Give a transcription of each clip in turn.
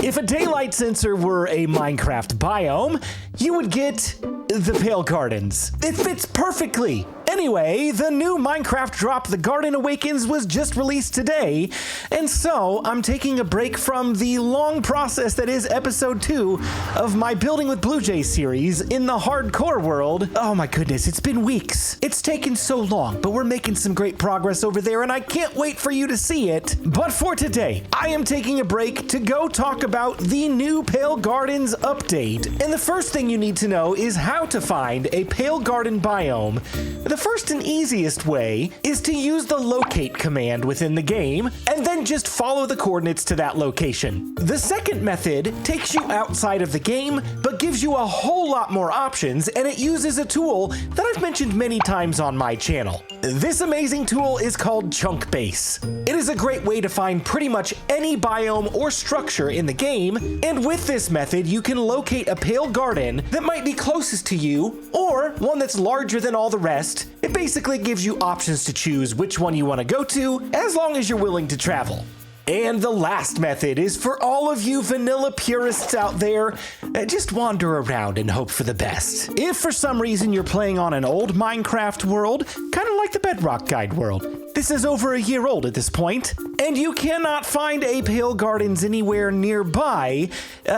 If a daylight sensor were a Minecraft biome, you would get the Pale Gardens. It fits perfectly. Anyway, the new Minecraft drop, the Garden Awakens, was just released today, and so I'm taking a break from the long process that is episode 2 of my Building with BluJay series in the hardcore world. Oh my goodness, it's been weeks. It's taken so long, but we're making some great progress over there, and I can't wait for you to see it. But for today, I am taking a break to go talk about the new Pale Gardens update. And the first thing you need to know is how to find a Pale Garden biome. The first and easiest way is to use the locate command within the game and then just follow the coordinates to that location. The second method takes you outside of the game but gives you a whole lot more options, and it uses a tool that I've mentioned many times on my channel. This amazing tool is called Chunk Base. It is a great way to find pretty much any biome or structure in the game, and with this method you can locate a Pale Garden that might be closest to you or one that's larger than all the rest. It basically gives you options to choose which one you want to go to, as long as you're willing to travel. And the last method is for all of you vanilla purists out there, just wander around and hope for the best. If for some reason you're playing on an old Minecraft world, kind of like the Bedrock Guide world, this is over a year old at this point, and you cannot find a Pale Gardens anywhere nearby,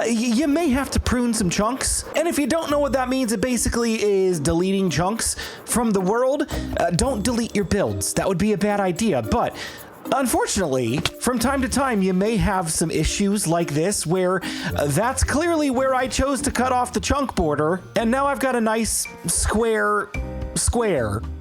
you may have to prune some chunks. And if you don't know what that means, it basically is deleting chunks from the world. Don't delete your builds. That would be a bad idea, but unfortunately, from time to time, you may have some issues like this where that's clearly where I chose to cut off the chunk border, and now I've got a nice square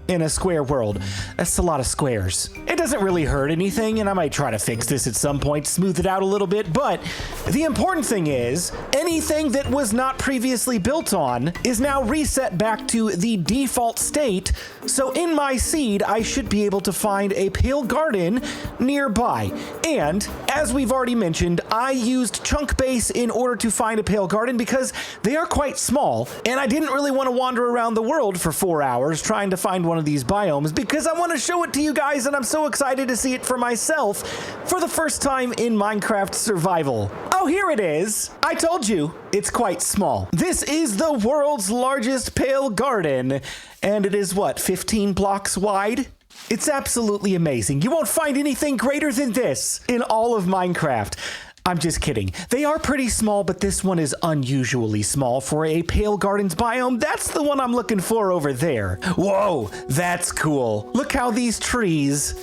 in a square world. That's a lot of squares. It doesn't really hurt anything, and I might try to fix this at some point, smooth it out a little bit, but the important thing is anything that was not previously built on is now reset back to the default state, so in my seed, I should be able to find a Pale Garden nearby. And as we've already mentioned, I used Chunk Base in order to find a Pale Garden because they are quite small, and I didn't really want to wander around the world for 4 hours trying to find one of these biomes because I want to show it to you guys, and I'm so excited to see it for myself for the first time in Minecraft Survival. Oh, here it is. I told you, it's quite small. This is the world's largest Pale Garden, and it is what, 15 blocks wide? It's absolutely amazing. You won't find anything greater than this in all of Minecraft. I'm just kidding. They are pretty small, but this one is unusually small for a Pale Gardens biome. That's the one I'm looking for over there. Whoa, that's cool. Look how these trees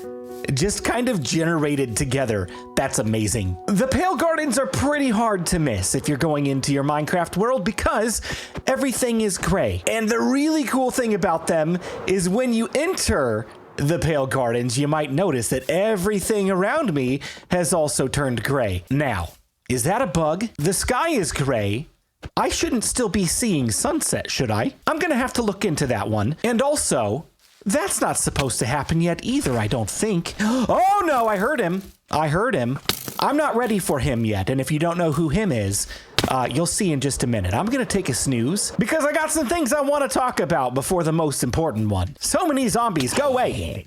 just kind of generated together. That's amazing. The Pale Gardens are pretty hard to miss if you're going into your Minecraft world because everything is gray. And the really cool thing about them is when you enter the Pale Gardens, you might notice that everything around me has also turned gray. Now, is that a bug? The sky is gray. I shouldn't still be seeing sunset, should I? I'm gonna have to look into that one. And also, that's not supposed to happen yet either, I don't think. Oh no, I heard him. I heard him. I'm not ready for him yet, and if you don't know who him is, you'll see in just a minute. I'm gonna take a snooze because I got some things I want to talk about before the most important one. So many zombies, go away.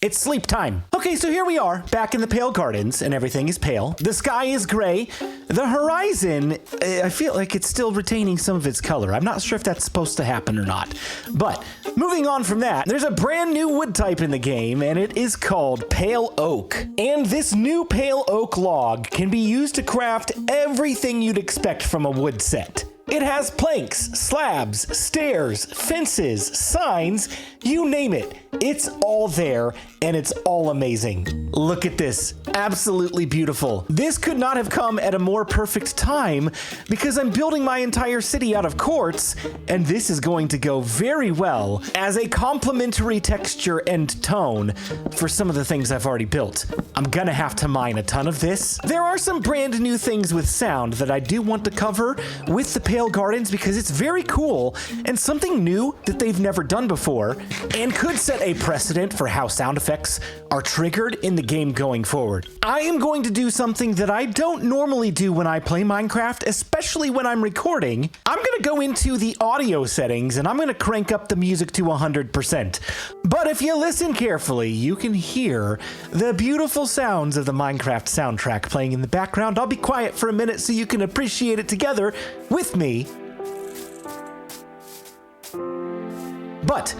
It's sleep time. Okay, so here we are, back in the Pale Gardens, and everything is pale. The sky is gray. The horizon, I feel like it's still retaining some of its color. I'm not sure if that's supposed to happen or not. But moving on from that, there's a brand new wood type in the game, and it is called Pale Oak. And this new Pale Oak log can be used to craft everything you'd expect from a wood set. It has planks, slabs, stairs, fences, signs, you name it. It's all there, and it's all amazing. Look at this, absolutely beautiful. This could not have come at a more perfect time because I'm building my entire city out of quartz, and this is going to go very well as a complementary texture and tone for some of the things I've already built. I'm gonna have to mine a ton of this. There are some brand new things with sound that I do want to cover with the Pale Gardens because it's very cool and something new that they've never done before and could set a precedent for how sound effects are triggered in the game going forward. I am going to do something that I don't normally do when I play Minecraft, especially when I'm recording. I'm gonna go into the audio settings and I'm gonna crank up the music to 100%. But if you listen carefully, you can hear the beautiful sounds of the Minecraft soundtrack playing in the background. I'll be quiet for a minute so you can appreciate it together with me. But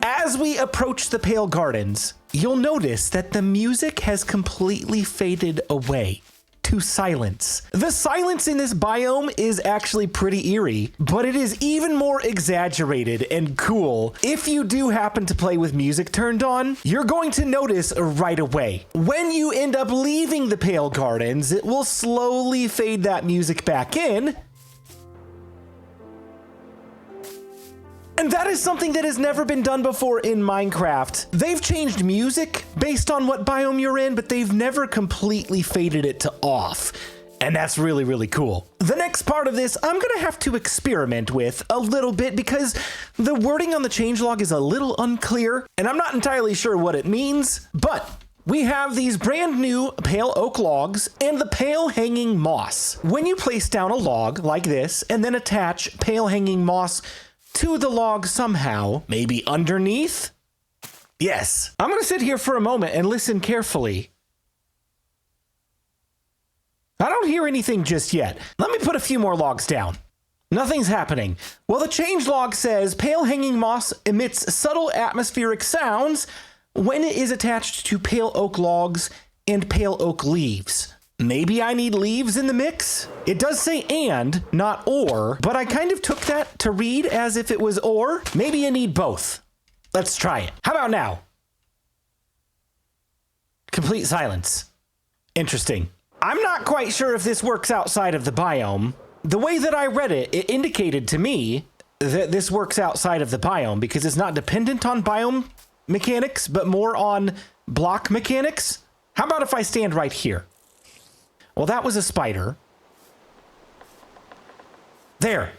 as we approach the Pale Gardens, you'll notice that the music has completely faded away to silence. The silence in this biome is actually pretty eerie, but it is even more exaggerated and cool. If you do happen to play with music turned on, you're going to notice right away. When you end up leaving the Pale Gardens, it will slowly fade that music back in. And that is something that has never been done before in Minecraft. They've changed music based on what biome you're in, but they've never completely faded it to off. And that's really, really cool. The next part of this, I'm gonna have to experiment with a little bit because the wording on the changelog is a little unclear, and I'm not entirely sure what it means, but we have these brand new pale oak logs and the pale hanging moss. When you place down a log like this and then attach pale hanging moss to the log somehow, maybe underneath? Yes. I'm gonna sit here for a moment and listen carefully. I don't hear anything just yet. Let me put a few more logs down. Nothing's happening. Well, the changelog says pale hanging moss emits subtle atmospheric sounds when it is attached to pale oak logs and pale oak leaves. Maybe I need leaves in the mix? It does say and, not or, but I kind of took that to read as if it was or. Maybe you need both. Let's try it. How about now? Complete silence. Interesting. I'm not quite sure if this works outside of the biome. The way that I read it, it indicated to me that this works outside of the biome because it's not dependent on biome mechanics, but more on block mechanics. How about if I stand right here? Well, that was a spider. There.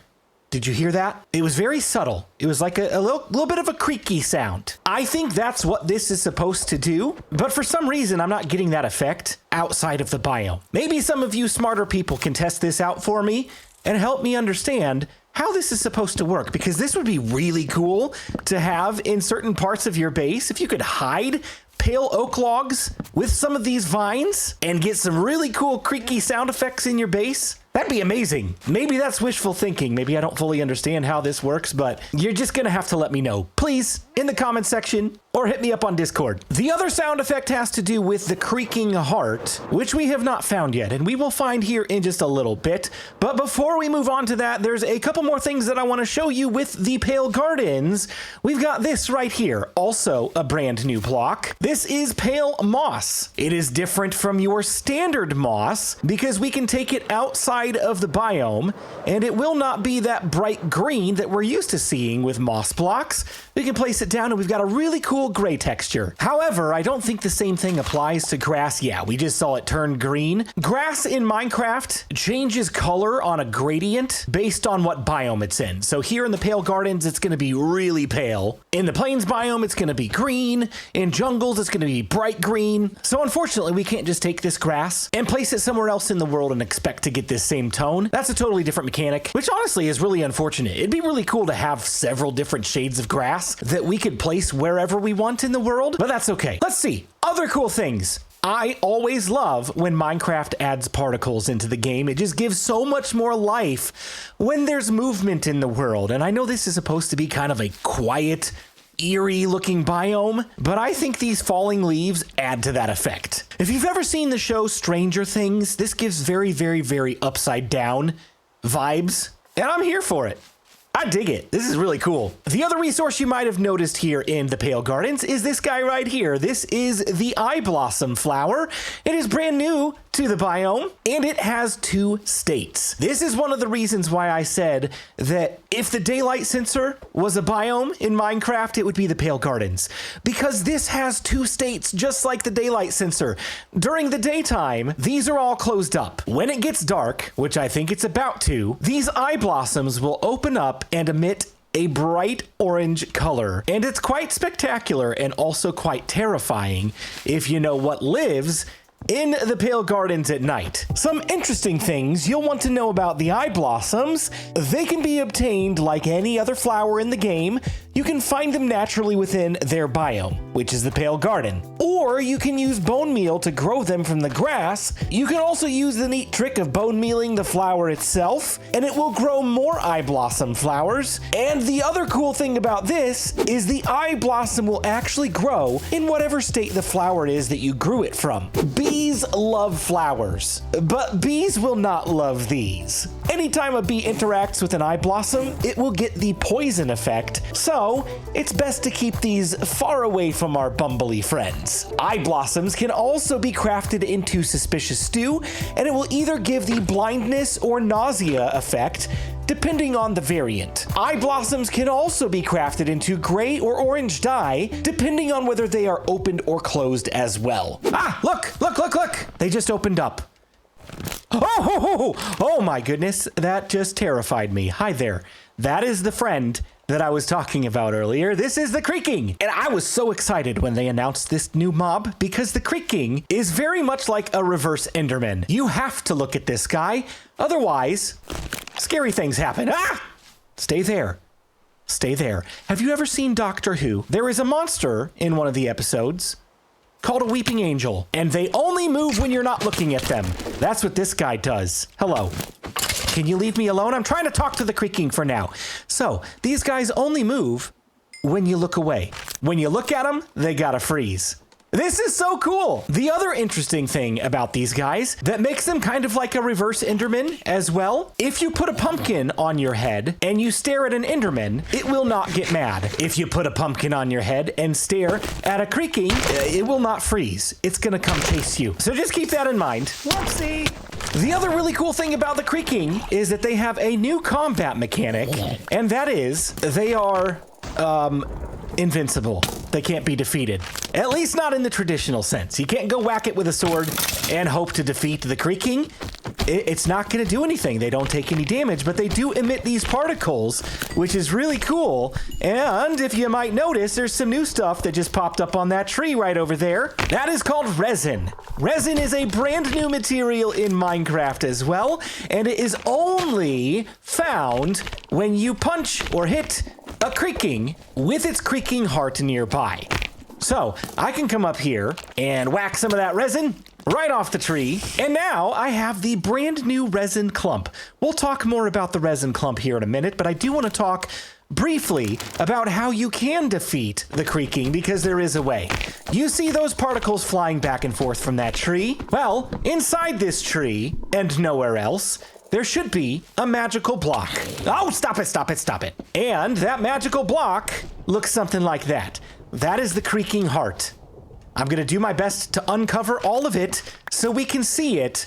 Did you hear that? It was very subtle. It was like a little bit of a creaky sound. I think that's what this is supposed to do, but for some reason, I'm not getting that effect outside of the biome. Maybe some of you smarter people can test this out for me and help me understand how this is supposed to work, because this would be really cool to have in certain parts of your base. If you could hide pale oak logs with some of these vines and get some really cool creaky sound effects in your base, that'd be amazing. Maybe that's wishful thinking. Maybe I don't fully understand how this works, but you're just gonna have to let me know, please, in the comment section, or hit me up on Discord. The other sound effect has to do with the creaking heart, which we have not found yet, and we will find here in just a little bit. But before we move on to that, there's a couple more things that I want to show you with the Pale Gardens. We've got this right here, also a brand new block. This is pale moss. It is different from your standard moss because we can take it outside of the biome, and it will not be that bright green that we're used to seeing with moss blocks. We can place it down and we've got a really cool gray texture. However, I don't think the same thing applies to grass. Yeah, we just saw it turn green. Grass in Minecraft changes color on a gradient based on what biome it's in. So here in the Pale Gardens, it's gonna be really pale. In the Plains biome, it's gonna be green. In jungles, it's gonna be bright green. So unfortunately, we can't just take this grass and place it somewhere else in the world and expect to get this same tone. That's a totally different mechanic, which honestly is really unfortunate. It'd be really cool to have several different shades of grass that we could place wherever we want in the world, but that's okay. Let's see. Other cool things. I always love when Minecraft adds particles into the game. It just gives so much more life when there's movement in the world. And I know this is supposed to be kind of a quiet, eerie looking biome, but I think these falling leaves add to that effect. If you've ever seen the show Stranger Things, this gives very, very, very upside down vibes, and I'm here for it. I dig it. This is really cool. The other resource you might have noticed here in the Pale Gardens is this guy right here. This is the Eyeblossom flower. It is brand new to the biome, and it has 2 states. This is one of the reasons why I said that if the daylight sensor was a biome in Minecraft, it would be the Pale Gardens, because this has 2 states just like the daylight sensor. During the daytime, these are all closed up. When it gets dark, which I think it's about to, these Eyeblossoms will open up and emit a bright orange color, and it's quite spectacular and also quite terrifying if you know what lives in the Pale Gardens at night. Some interesting things you'll want to know about the Eyeblossoms. They can be obtained like any other flower in the game. You can find them naturally within their biome, which is the Pale Garden. Or you can use bone meal to grow them from the grass. You can also use the neat trick of bone mealing the flower itself, and it will grow more Eyeblossom flowers. And the other cool thing about this is the Eyeblossom will actually grow in whatever state the flower is that you grew it from. Bees love flowers, but bees will not love these. Anytime a bee interacts with an Eyeblossom, it will get the poison effect, so it's best to keep these far away from our bumbly friends. Eyeblossoms can also be crafted into suspicious stew, and it will either give the blindness or nausea effect, depending on the variant. Eyeblossoms can also be crafted into gray or orange dye, depending on whether they are opened or closed as well. Ah, look, look, look, look! They just opened up. Oh my goodness, that just terrified me. Hi there. That is the friend that I was talking about earlier. This is the Creaking. And I was so excited when they announced this new mob because the Creaking is very much like a reverse Enderman. You have to look at this guy, otherwise scary things happen. Ah! Stay there. Stay there. Have you ever seen Doctor Who? There is a monster in one of the episodes called a weeping angel, and they only move when you're not looking at them. That's what this guy does. Hello. Can you leave me alone? I'm trying to talk to the Creaking for now. So, these guys only move when you look away. When you look at them, they gotta freeze. This is so cool. The other interesting thing about these guys that makes them kind of like a reverse Enderman as well, if you put a pumpkin on your head and you stare at an Enderman, it will not get mad. If you put a pumpkin on your head and stare at a Creaking, it will not freeze. It's gonna come chase you. So just keep that in mind. Whoopsie. The other really cool thing about the Creaking is that they have a new combat mechanic, and that is they are invincible. They can't be defeated. At least not in the traditional sense. You can't go whack it with a sword and hope to defeat the Creaking. It's not going to do anything. They don't take any damage, but they do emit these particles, which is really cool. And if you might notice, there's some new stuff that just popped up on that tree right over there. That is called Resin. Resin is a brand new material in Minecraft as well, and it is only found when you punch or hit a Creaking with its Creaking heart nearby. So I can come up here and whack some of that resin right off the tree. And now I have the brand new resin clump. We'll talk more about the resin clump here in a minute, but I do want to talk briefly about how you can defeat the Creaking, because there is a way. You see those particles flying back and forth from that tree? Well, inside this tree and nowhere else, there should be a magical block. Oh, stop it, stop it, stop it. And that magical block looks something like that. That is the Creaking heart. I'm gonna do my best to uncover all of it so we can see it,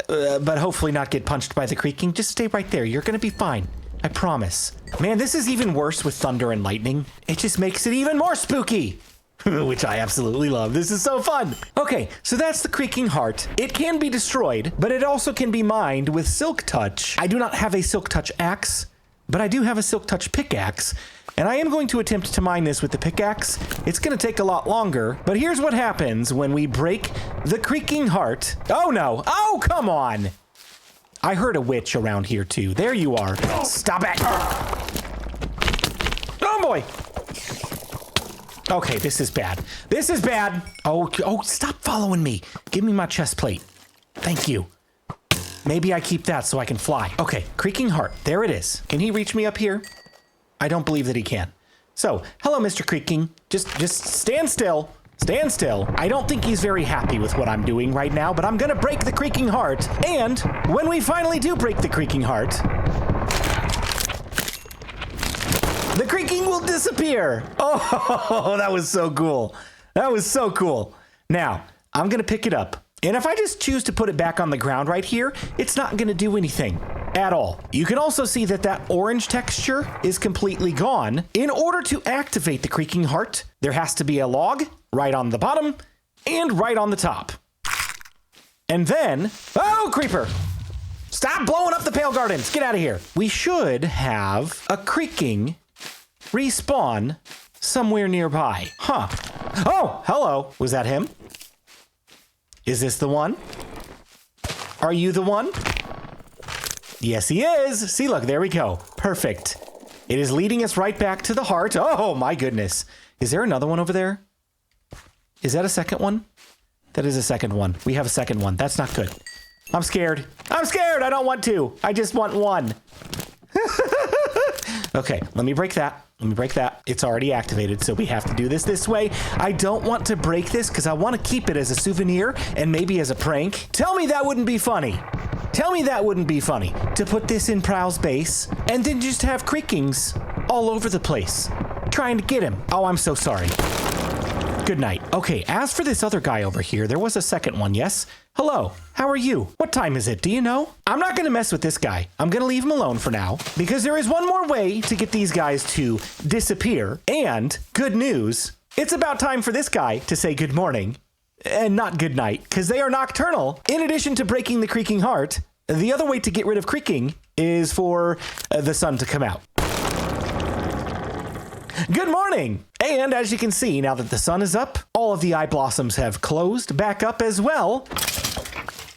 but hopefully not get punched by the Creaking. Just stay right there, you're gonna be fine. I promise. Man, this is even worse with thunder and lightning. It just makes it even more spooky. Which I absolutely love. This is so fun. Okay, so that's the Creaking heart. It can be destroyed, but it also can be mined with Silk Touch. I do not have a Silk Touch axe, but I do have a Silk Touch pickaxe, and I am going to attempt to mine this with the pickaxe. It's going to take a lot longer, but here's what happens when we break the Creaking heart. Oh no, oh come on. I heard a witch around here too. There you are. Stop it. Oh boy. Okay, this is bad. This is bad. Oh, stop following me. Give me my chest plate. Thank you. Maybe I keep that so I can fly. Okay, Creaking heart. There it is. Can he reach me up here? I don't believe that he can. So, hello, Mr. Creaking. Just stand still. Stand still. I don't think he's very happy with what I'm doing right now, but I'm gonna break the Creaking heart. And when we finally do break the Creaking heart, the Creaking will disappear. Oh, that was so cool. That was so cool. Now, I'm gonna pick it up. And if I just choose to put it back on the ground right here, it's not gonna do anything at all. You can also see that that orange texture is completely gone. In order to activate the Creaking heart, there has to be a log right on the bottom and right on the top. And then, oh, creeper. Stop blowing up the Pale Gardens. Get out of here. We should have a Creaking respawn somewhere nearby. Huh. Oh, hello. Was that him? Is this the one? Are you the one? Yes, he is. See, look, there we go. Perfect. It is leading us right back to the heart. Oh, my goodness. Is there another one over there? Is that a second one? That is a second one. We have a second one. That's not good. I'm scared. I'm scared. I don't want to. I just want one. Okay, let me break that. Let me break that. It's already activated, so we have to do this way. I don't want to break this because I want to keep it as a souvenir and maybe as a prank. Tell me that wouldn't be funny. Tell me that wouldn't be funny to put this in Prowl's base and then just have Creakings all over the place trying to get him. Oh, I'm so sorry. Good night. Okay, as for this other guy over here, there was a second one, yes? Hello, how are you? What time is it? Do you know? I'm not gonna mess with this guy. I'm gonna leave him alone for now because there is one more way to get these guys to disappear. And good news, it's about time for this guy to say good morning and not good night because they are nocturnal. In addition to breaking the creaking heart, the other way to get rid of creaking is for the sun to come out. Good morning! And as you can see, now that the sun is up, all of the Eyeblossoms have closed back up as well.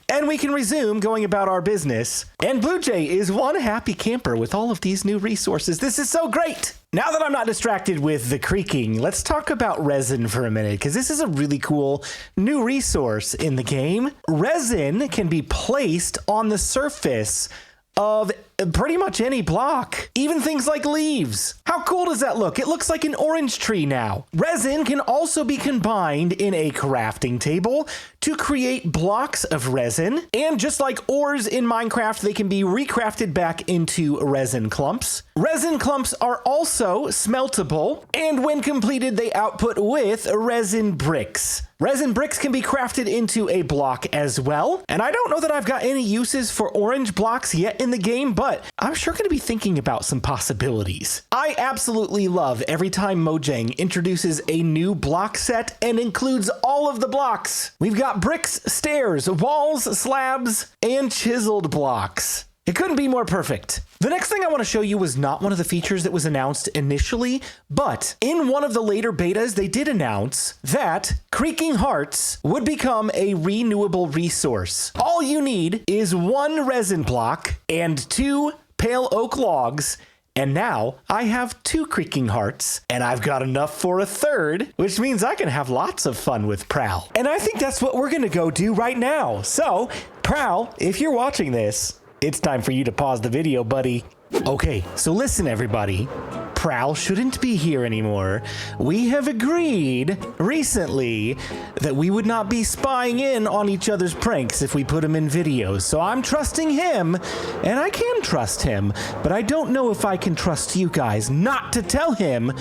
And we can resume going about our business. And BluJay is one happy camper with all of these new resources. This is so great! Now that I'm not distracted with the creaking, let's talk about Resin for a minute, because this is a really cool new resource in the game. Resin can be placed on the surface of pretty much any block, even things like leaves. How cool does that look? It looks like an orange tree now. Resin can also be combined in a crafting table to create blocks of resin. And just like ores in Minecraft, they can be recrafted back into resin clumps. Resin clumps are also smeltable, and when completed, they output with resin bricks. Resin bricks can be crafted into a block as well. And I don't know that I've got any uses for orange blocks yet in the game, but I'm sure going to be thinking about some possibilities. I absolutely love every time Mojang introduces a new block set and includes all of the blocks. We've got bricks, stairs, walls, slabs, and chiseled blocks. It couldn't be more perfect. The next thing I want to show you was not one of the features that was announced initially, but in one of the later betas, they did announce that creaking hearts would become a renewable resource. All you need is one resin block and 2 pale oak logs, and now I have 2 creaking hearts, and I've got enough for a 3rd, which means I can have lots of fun with Prowl. And I think that's what we're gonna go do right now. So, Prowl, if you're watching this, it's time for you to pause the video, buddy. Okay, so listen, everybody. Prowl shouldn't be here anymore. We have agreed recently that we would not be spying in on each other's pranks if we put them in videos. So I'm trusting him, and I can trust him, but I don't know if I can trust you guys not to tell him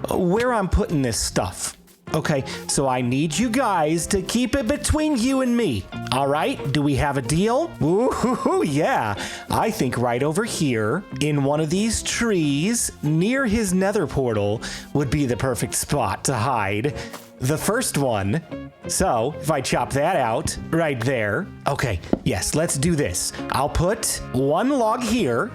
where I'm putting this stuff. Okay, so I need you guys to keep it between you and me. All right, do we have a deal? Ooh, yeah. I think right over here in one of these trees near his nether portal would be the perfect spot to hide the first one. So if I chop that out right there. Okay, yes, let's do this. I'll put 1 log here,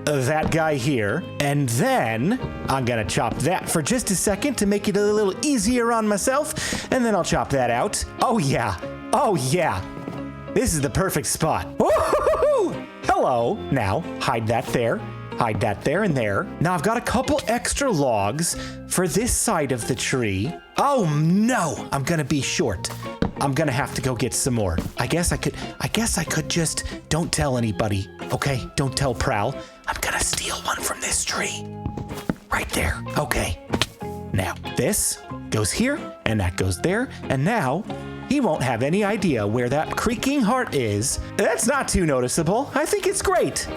that guy here, and then I'm gonna chop that for just a second to make it a little easier on myself, and then I'll chop that out. Oh yeah, this is the perfect spot. Woo-hoo-hoo-hoo! Hello. Now hide that there and there. Now I've got a couple extra logs for this side of the tree. Oh no, I'm gonna be short. I'm gonna have to go get some more. I guess I could just, don't tell anybody, okay? Don't tell Prowl. I'm gonna steal one from this tree. Right there, okay. Now, this goes here, and that goes there, and now he won't have any idea where that creaking heart is. That's not too noticeable. I think it's great.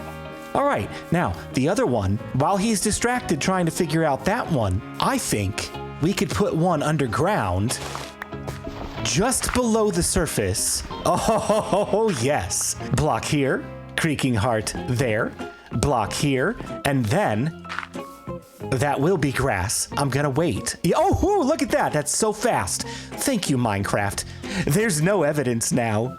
All right, now, the other one, while he's distracted trying to figure out that one, I think we could put one underground just below the surface. Oh, yes. Block here, creaking heart there, block here, and then that will be grass. I'm gonna wait. Oh, look at that. That's so fast. Thank you, Minecraft. There's no evidence now.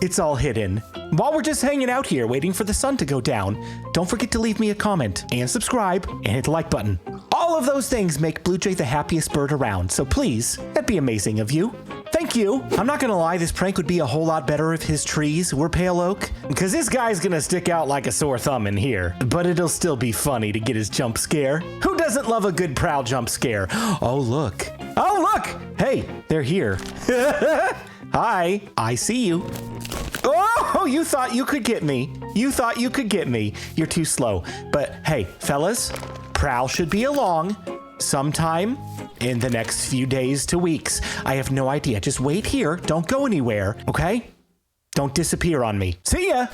It's all hidden. While we're just hanging out here waiting for the sun to go down, don't forget to leave me a comment and subscribe and hit the like button. All of those things make BluJay the happiest bird around, so please, that'd be amazing of you. Thank you. Thank you. I'm not gonna lie, this prank would be a whole lot better if his trees were pale oak, because this guy's gonna stick out like a sore thumb in here, but it'll still be funny to get his jump scare. Who doesn't love a good prowl jump scare? Oh, look. Oh, look! Hey, they're here. Hi, I see you. Oh, you thought you could get me. You thought you could get me. You're too slow. But hey, fellas, prowl should be along sometime in the next few days to weeks. I have no idea. Just wait here. Don't go anywhere, okay? Don't disappear on me. See ya!